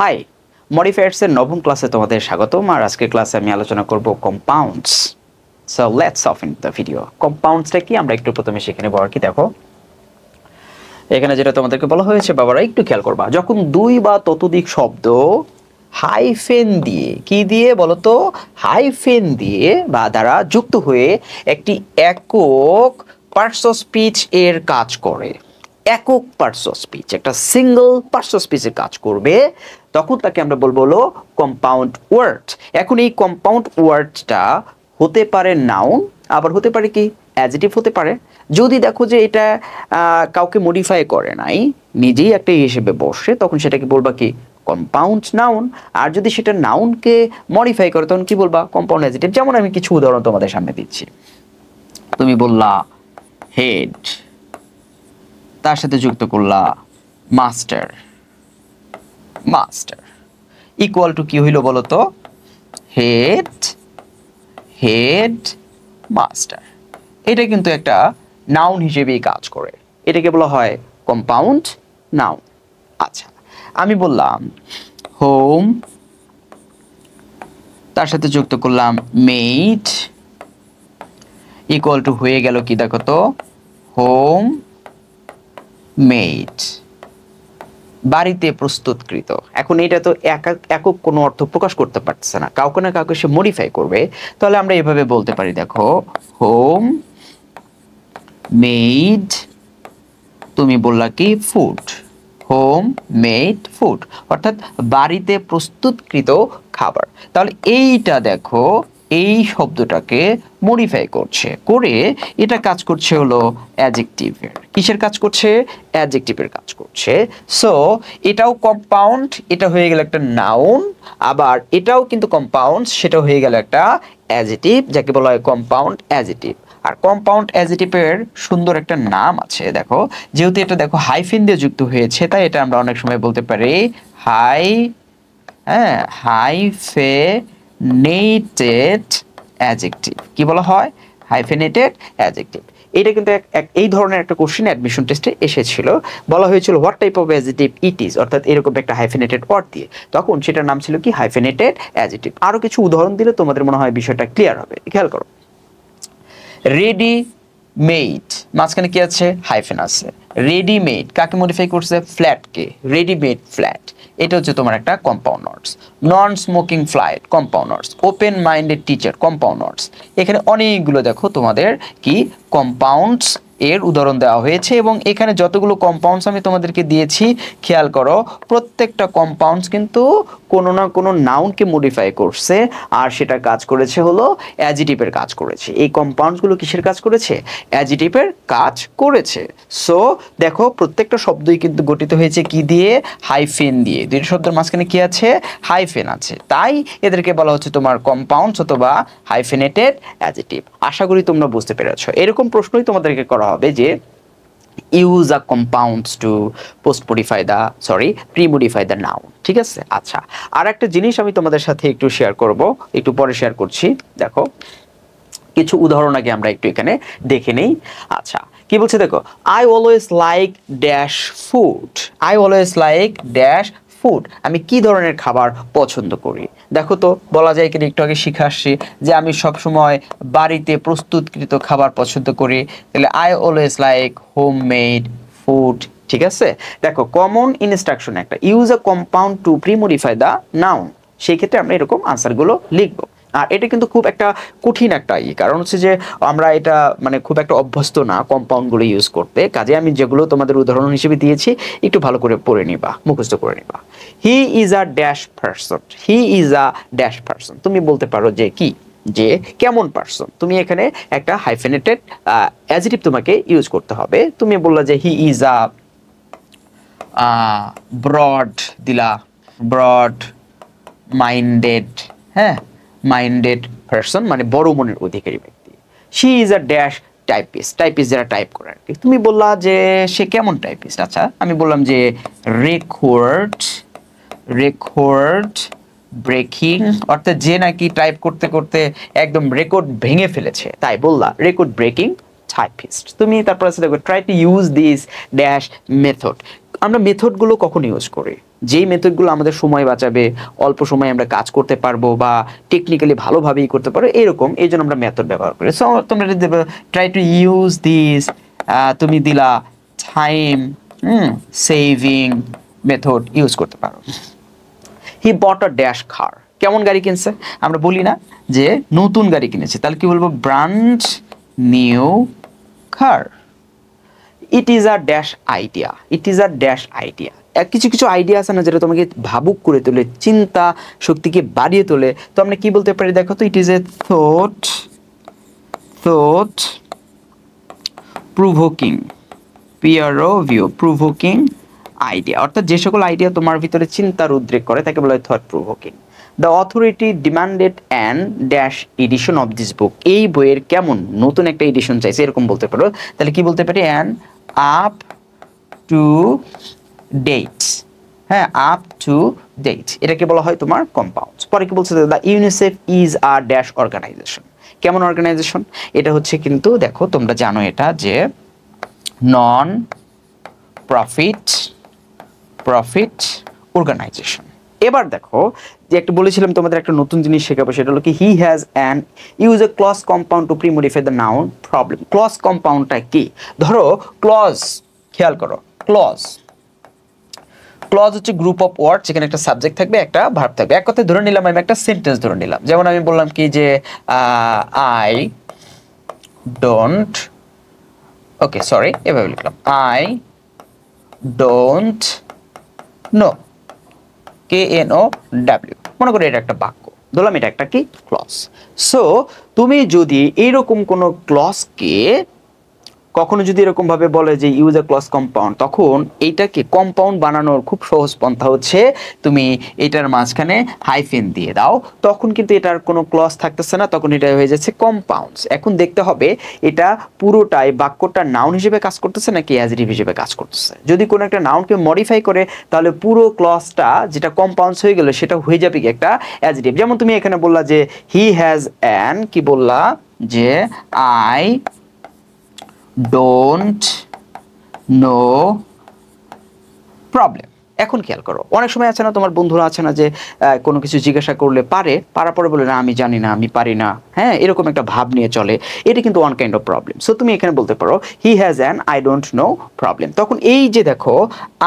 High, মডিফায়ার্সের নবম ক্লাসে তোমাদের স্বাগতম। আর আজকের ক্লাসে আমি আলোচনা করব compounds. So let's off in the video. কম্পাউন্ডসটা কি আমরা একটু প্রথমে শিখে নেব আর কি। দেখো এখানে যেটা তোমাদেরকে বলা হয়েছে বাবারা একটু খেয়াল করবা, যখন দুই বা ততোধিক শব্দ হাইফেন দিয়ে, কি দিয়ে বলতো, হাইফেন দিয়ে বা দ্বারা যুক্ত হয়ে একটি একক পার্টস অফ স্পিচ এর কাজ করে, একক পার্টস অফ স্পিচ, একটা সিঙ্গল পার্টস অফ স্পিচের কাজ করবে, তখন তাকে আমরা বলবো হলো কম্পাউন্ড ওয়ার্ড। এখন এই কম্পাউন্ড ওয়ার্ডটা হতে পারে নাউন, আবার হতে পারে কি অ্যাডজেক্টিভ হতে পারে। যদি দেখো যে এটা কাউকে মডিফাই করে নাই, নিজেই একটা হিসেবে বসে, তখন সেটাকে বলবা কি কম্পাউন্ড নাউন। আর যদি সেটা নাউনকে মডিফাই করে তখন কি বলবা কম্পাউন্ড অ্যাডজেক্টিভ। যেমন আমি কিছু উদাহরণ তোমাদের সামনে দিচ্ছি। তুমি বললা হেড, তার সাথে যুক্ত করলা মাস্টার, মাস্টার ইকুয়াল টু কি হইল বলো তো, হেড, হেড মাস্টার। এটা কিন্তু একটা নাউন হিসেবেই কাজ করে, এটাকে বলা হয় কম্পাউন্ড নাউন। আচ্ছা, আমি বললাম হোম, তার সাথে যুক্ত করলাম মেড, ইকুয়াল টু হয়ে গেল কি দেখো তো, হোম মেড, বাড়িতে প্রস্তুতকৃত। এখন এটা তো একক কোনো অর্থ প্রকাশ করতে পারছে না, কাউকে না কাউকে সে মডিফাই করবে। তাহলে আমরা এভাবে বলতে পারি, দেখো হোম মেড, তুমি বললা কি ফুড, হোম মেড ফুড, অর্থাৎ বাড়িতে প্রস্তুতকৃত খাবার। তাহলে এইটা দেখো, এই শব্দটাকে মডিফাই করছে, করে এটা কাজ করছে হলো অ্যাডজেক্টিভের। কিসের কাজ করছে? অ্যাডজেক্টিভের কাজ করছে। সো এটাও কম্পাউন্ড, এটা হয়ে গেল একটা নাউন, আবার এটাও কিন্তু কম্পাউন্ড, সেটা হয়ে গেল একটা অ্যাডজেক্টিভ, যাকে বলা হয় কম্পাউন্ড অ্যাডজেক্টিভ। আর কম্পাউন্ড অ্যাডজেক্টিভের সুন্দর একটা নাম আছে, দেখো যেহেতু এটা দেখো হাইফেন দিয়ে যুক্ত হয়েছে, তাই এটা আমরা অনেক সময় বলতে পারি হাইফেনেটেড অ্যাডজেক্টিভ। কি বলা হয়? Hyphenated adjective. এটা কিন্তু এই ধরনের একটা কোশ্চেন অ্যাডমিশন টেস্টে এসেছিল, বলা হয়েছিল what type of adjective it is, অর্থাৎ এরকম একটা হাইফেনেটেড ওয়ার্ড দিয়ে, তখন সেটার নাম ছিল কি হাইফেনেটেড অ্যাডজেক্টিভ। আরো কিছু উদাহরণ দিলে তোমাদের মনে হয় বিষয়টা ক্লিয়ার হবে। খেয়াল করো, রেডি মেড, মাঝখানে কি আছে? হাইফেন আছে। রেডিমেড কাকে মডিফাই করছে? ফ্ল্যাটকে, রেডিমেড ফ্ল্যাট। এটা হচ্ছে তোমার একটা কম্পাউন্ড ওয়ার্ডস। নন স্মোকিং ফ্লাইট, কম্পাউন্ড ওয়ার্ডস। ওপেন মাইন্ডেড টিচার, কম্পাউন্ড ওয়ার্ডস। এখানে অনেকগুলো দেখো তোমাদের কি কম্পাউন্ডস এর উদাহরণ দেওয়া হয়েছে, এবং এখানে যতগুলো কম্পাউন্ডস আমি তোমাদেরকে দিয়েছি, খেয়াল করো প্রত্যেকটা কম্পাউন্ডস কিন্তু কোনো না কোনো নাউনকে মডিফাই করছে, আর সেটা কাজ করেছে হলো অ্যাডজেক্টিভের কাজ করেছে। এই কম্পাউন্ডসগুলো কিসের কাজ করেছে? অ্যাডজেক্টিভের কাজ করেছে। সো দেখো প্রত্যেকটা শব্দই কিন্তু গঠিত হয়েছে কি দিয়ে? হাইফেন দিয়ে। দুইটা শব্দের মাঝখানে কি আছে? হাইফেন আছে, তাই এদেরকে বলা হচ্ছে তোমার কম্পাউন্ডস অথবা হাইফেনেটেড অ্যাডজেক্টিভ। আশা করি তোমরা বুঝতে পেরেছো। এরকম প্রশ্নই তোমাদেরকে করা হবে যে use a compounds to premodify the noun. ঠিক আছে? আচ্ছা, আর একটা জিনিস আমি তোমাদের সাথে একটু শেয়ার করব, একটু পরে শেয়ার করছি। দেখো কিছু উদাহরণ আগে আমরা একটু এখানে দেখে নেই। আচ্ছা, কি বলছে দেখো, I always like dash food, I always like dash food, আমি কি ধরনের খাবার পছন্দ করি। দেখো তো বলা যায় কিনা, একটু আগে শিখে আসছি যে আমি সবসময় বাড়িতে প্রস্তুতকৃত খাবার পছন্দ করি। তাহলে I always like home made food. ঠিক আছে? দেখো কমন ইনস্ট্রাকশন একটা, use a compound to premodify the noun. সেই ক্ষেত্রে আমরা এরকম আনসারগুলো লিখবো। আর এটা কিন্তু খুব একটা কঠিন একটা কারণ হচ্ছে যে আমরা এটা মানে খুব একটা অভ্যস্ত না কম্পাউন্ডগুলো ইউজ করতে, কাজে আমি যেগুলো তোমাদের উদাহরণ হিসেবে দিয়েছি একটু ভালো করে পড়ে নিবা, মুখস্থ করে নিবা। He is a dash person, he is a dash person. তুমি বলতে পারো যে কি, যে কেমন পারসন। তুমি এখানে একটা হাইফেনেটেড অ্যাডজেক্টিভ তোমাকে ইউজ করতে হবে। তুমি বললা যে হি ইজ আ ব্রড, দিলা ব্রড মাইন্ডেড, হ্যাঁ মাইন্ডেড পারসন মানে বড় মনের অধিকারী ব্যক্তি। She is a dash typist, typist যারা টাইপ করে আর কি। তুমি বললা যে সে কেমন টাইপিস্ট। আচ্ছা, আমি বললাম যে রেকর্ড, রেকর্ড ব্রেকিং, অর্থাৎ যে নাকি টাইপ করতে করতে একদম রেকর্ড ভেঙে ফেলেছে, তাই বললা রেকর্ড ব্রেকিং টাইপিস্ট। তুমি তারপর আছে দেখো try to use this dash method. আমরা মেথডগুলো কখন ইউজ করি? যেই মেথডগুলো আমাদের সময় বাঁচাবে, অল্প সময়ে আমরা কাজ করতে পারবো বা টেকনিক্যালি ভালোভাবেই করতে পারবো, এরকম এই জন্য আমরা মেথড ব্যবহার করি। সো তোমরা ট্রাই টু ইউজ দিস, তুমি দিলা টাইম সেভিং মেথড ইউজ করতে পারো। হি বট আ ড্যাশ কার, কেমন গাড়ি কিনছে? আমরা বলি না যে নতুন গাড়ি কিনেছে, তাহলে কি বলবো? Brand new car. It is a dash idea, it is a dash idea. কিছু কিছু আইডিয়া আছে না যেটা তোমাকে ভাবুক করে তোলে, চিন্তা শক্তিকে বাড়িয়ে তোলে, তো আমরা কি বলতে পারি দেখো তো? It is a thought provoking, provoking idea. অর্থাৎ যে সকল আইডিয়া তোমার ভিতরে চিন্তার উদ্রেক করে তাকে বলা হয় thought provoking. The authority demanded an dash edition of this book, এই বইয়ের কেমন নতুন একটা এডিশন চাইছে, এরকম বলতে পারো। তাহলে কি বলতে পারি? অ্যান আপ টু ডেট, হ্যাঁ, আপ টু ডেট, এটাকে বলা হয় তোমার কম্পাউন্ডস। পরে কি বলছে? The UNICEF is a dash organization, কেমন অর্গানাইজেশন? এটা হচ্ছে কিন্তু দেখো তোমরা জানো এটা যে নন প্রফিট অর্গানাইজেশন। এবার দেখো যে একটা বলেছিলাম তোমাদের একটা নতুন জিনিস শেখাবো, সেটা হলো কি he has an use a clause compound to premodify the noun problem. Clause কম্পাউন্ডটা কি? ধরো ক্লজ, খেয়াল করো, ক্লজ হচ্ছে গ্রুপ অফ ওয়ার্ড যেখানে একটা সাবজেক্ট থাকবে, একটা ভার্ব থাকবে। এক কথায় ধরে নিলাম আমি একটা সেন্টেন্স ধরে নিলাম, যেমন আমি বললাম কি যে আই ডোন্ট, ওকে সরি এভাবে লিখলাম, আই ডোন্ট নো, KNOW, মনে করি এটা একটা বাক্য, ধরলাম এটা একটা কি ক্লজ। সো তুমি যদি এইরকম কোনো ক্লজকে কখনো যদি এরকম ভাবে বলে যে ইউজ এ ক্লজ কম্পাউন্ড, তখন এইটাকে কম্পাউন্ড বানানোর খুব সহজ পন্থা হচ্ছে তুমি এটার মাঝখানে হাইফেন দিয়ে দাও, তখন কিন্তু এটার কোনো ক্লজ থাকতেছে না, তখন এটা হয়ে যাচ্ছে কম্পাউন্ডস। এখন দেখতে হবে এটা পুরোটাই বাক্যটা নাউন হিসেবে কাজ করতেছে নাকি অ্যাডজেক্টিভ হিসেবে কাজ করতেছে। যদি কোনো একটা নাউনকে মডিফাই করে তাহলে পুরো ক্লজটা যেটা কম্পাউন্ডস হয়ে গেল সেটা হয়ে যাবে কি একটা অ্যাডজেক্টিভ। যেমন তুমি এখানে বললা যে হি হ্যাজ অ্যান, কি বললা যে আই ডোন্ট নো প্রবলেম। এখন খেয়াল করো, অনেক সময় আছে না তোমার বন্ধুরা আছে না যে কোনো কিছু জিজ্ঞাসা করলে পারার পরে বলে না আমি জানি না, আমি পারি না, হ্যাঁ, এরকম একটা ভাব নিয়ে চলে, এটা কিন্তু one kind of problem. So তুমি এখানে বলতে পারো হি has an I don't know problem. তখন এই যে দেখো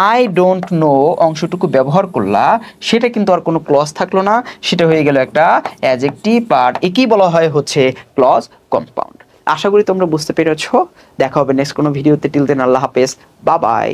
আই ডোন্ট নো অংশটুকু ব্যবহার করলা, সেটা কিন্তু আর কোনো ক্লজ থাকলো না, সেটা হয়ে গেল একটা অ্যাডজেক্টিভ পার্ট, একেই বলা হয় হচ্ছে ক্লজ কম্পাউন্ড। আশা করি তোমরা বুঝতে পেরেছো। দেখা হবে নেক্সট কোনো ভিডিওতে। টিল দেন আল্লাহ হাফেজ, বাই বাই।